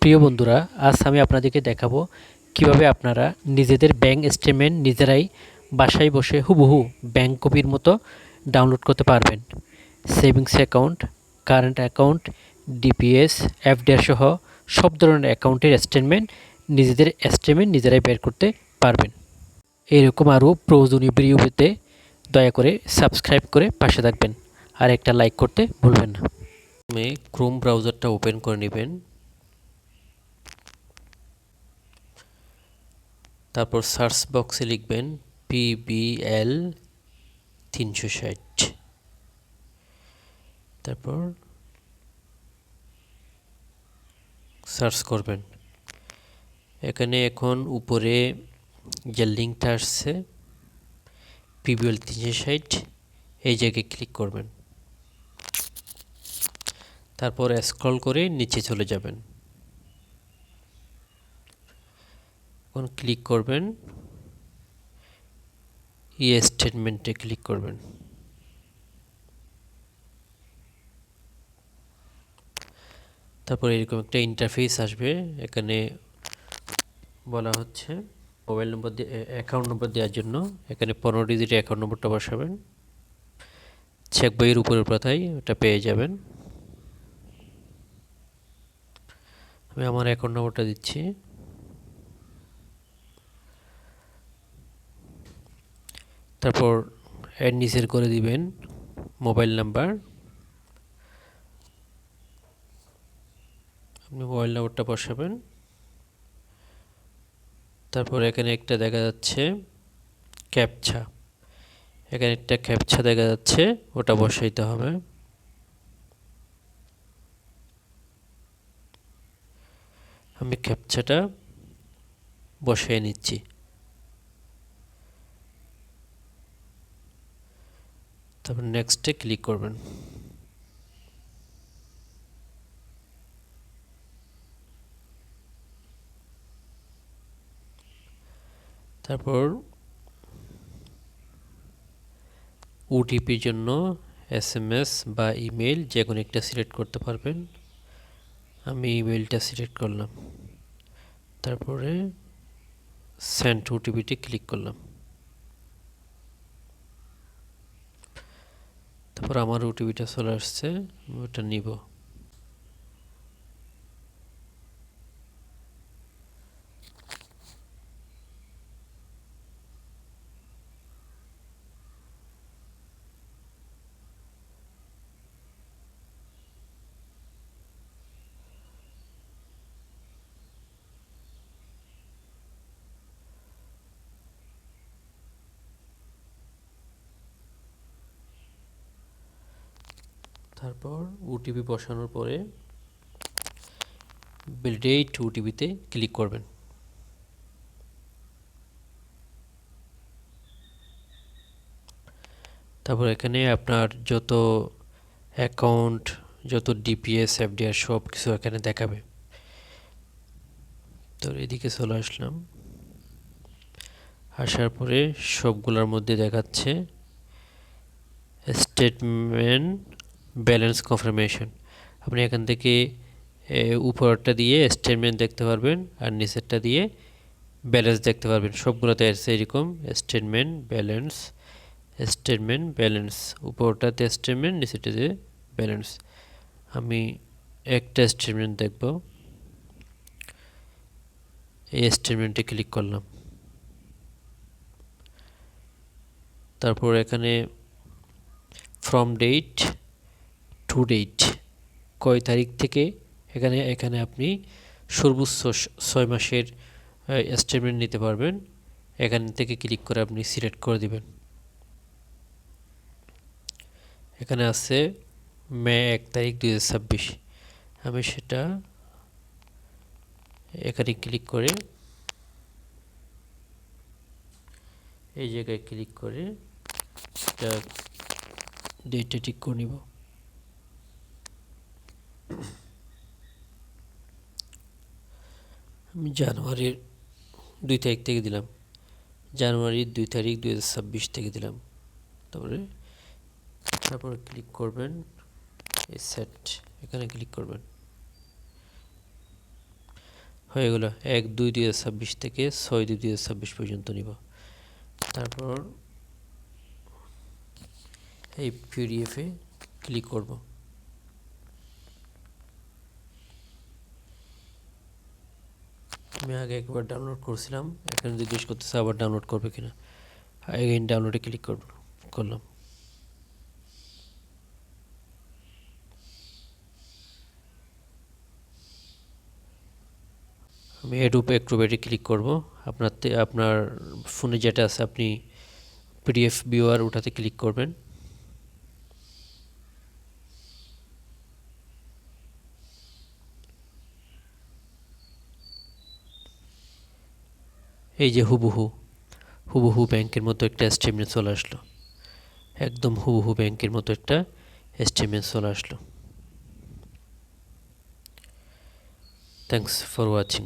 প্রিয় বন্ধুরা, আজ আমি আপনাদেরকে দেখাবো কিভাবে আপনারা নিজেদের ব্যাংক স্টেটমেন্ট নিজেরাই বাসায় বসে হুবহু ব্যাংক কপির মতো ডাউনলোড করতে পারবেন। Savings account, current account, DPS, FDR সহ সব ধরনের অ্যাকাউন্টের স্টেটমেন্ট নিজেরাই বের করতে পারবেন। এরকম আরও প্রয়োজনীয় ভিডিও পেতে দয়া করে সাবস্ক্রাইব করে পাশে থাকবেন আর একটা লাইক করতে ভুলবেন না। প্রথমে ক্রোম ব্রাউজারটা ওপেন করে নেবেন। তারপর সার্চ বক্সে লিখবেন PBL 360, তারপর সার্চ করবেন। এখানে এখন উপরে যে লিঙ্কটা আসছে PBL 360, এই জায়গায় ক্লিক করবেন। তারপর স্ক্রল করে নিচে চলে যাবেন। এখন ক্লিক করবেন, স্টেটমেন্টে ক্লিক করবেন। তারপর এরকম একটা ইন্টারফেস আসবে। এখানে বলা হচ্ছে মোবাইল নম্বর দিয়ে অ্যাকাউন্ট নম্বর দেওয়ার জন্য এখানে 15 ডিজিটের অ্যাকাউন্ট নম্বরটা বসাবেন। চেক বইয়ের উপরের পাতায় ওটা পেয়ে যাবেন। আমি আমার অ্যাকাউন্ট নম্বরটা দিচ্ছি। তারপর এর নিচের করে দিবেন মোবাইল নাম্বার। আপনি মোবাইল নাম্বারটা বসাবেন। তারপর এখানে একটা দেখা যাচ্ছে ক্যাপচা, এখানে একটা ক্যাপচা দেখা যাচ্ছে, ওটা বসাইতে হবে। আমি ক্যাপচাটা বসিয়ে নিচ্ছি। তারপর নেক্সটে ক্লিক করবেন। তারপর ওটিপির জন্য SMS বা ইমেল যে কোনো একটা সিলেক্ট করতে পারবেন। আমি ইমেলটা সিলেক্ট করলাম। তারপরে সেন্ড ওটিপিটি ক্লিক করলাম। তারপর আমার ওটিপিটা চলে আসছে, আমি ওটা নিব। তারপর ওটিপি বসানোর পরে ভ্যালিডেট ওটিপিতে ক্লিক করবেন। তারপর এখানে আপনার যত অ্যাকাউন্ট, যত ডিপিএস, এফডিআর সব কিছু এখানে দেখাবে। তো এদিকে চলে আসলাম। আসার পরে সবগুলোর মধ্যে দেখাচ্ছে স্টেটমেন্ট ব্যালেন্স কনফার্মেশন। আপনি এখান থেকে উপরটা দিয়ে স্টেটমেন্ট দেখতে পারবেন আর নিচেরটা দিয়ে ব্যালেন্স দেখতে পারবেন। সবগুলোতে আছে এরকম স্টেটমেন্ট ব্যালেন্স, উপরটাতে স্টেটমেন্ট, নিচেরটাতে ব্যালেন্স। আমি একটা স্টেটমেন্ট দেখব, এই স্টেটমেন্টে ক্লিক করলাম। তারপর এখানে ফ্রম ডেট টু ডেট, কয় তারিখ থেকে, এখানে আপনি সর্বোচ্চ 6 মাসের স্টেটমেন্ট নিতে পারবেন। এখান থেকে ক্লিক করে আপনি সিলেক্ট করে দিবেন। এখানে আছে মে 1 তারিখ 2026, আমি সেটা এখানে ক্লিক করে এই জায়গায় ক্লিক করে এটা ডেটটা ঠিক করে নিব। আমি জানুয়ারির 2 তারিখ থেকে দিলাম, জানুয়ারির 2 তারিখ 2026 থেকে দিলাম। তারপর ক্লিক করবেন এই সেট, এখানে ক্লিক করবেন। হয়ে গেল 1/2/2026 থেকে 6/2/2026 পর্যন্ত নিব। তারপর এই পিডিএফে ক্লিক করব। আমি আগে একবার ডাউনলোড করছিলাম, এখন জিজ্ঞেস করতেছে আবার ডাউনলোড করবে কিনা। এগেইন ডাউনলোডে ক্লিক করলাম। আমি অ্যাক্রোব্যাটে ক্লিক করব। আপনার ফোনে যেটা আছে আপনি পিডিএফ ভিউয়ার ওটাতে ক্লিক করবেন। এই যে হুবহু ব্যাংকের মতো একটা এস্টিমেট চলে আসলো, একদম হুবহু ব্যাংকের মতো একটা এস্টিমেট চলে আসলো। Thanks for watching.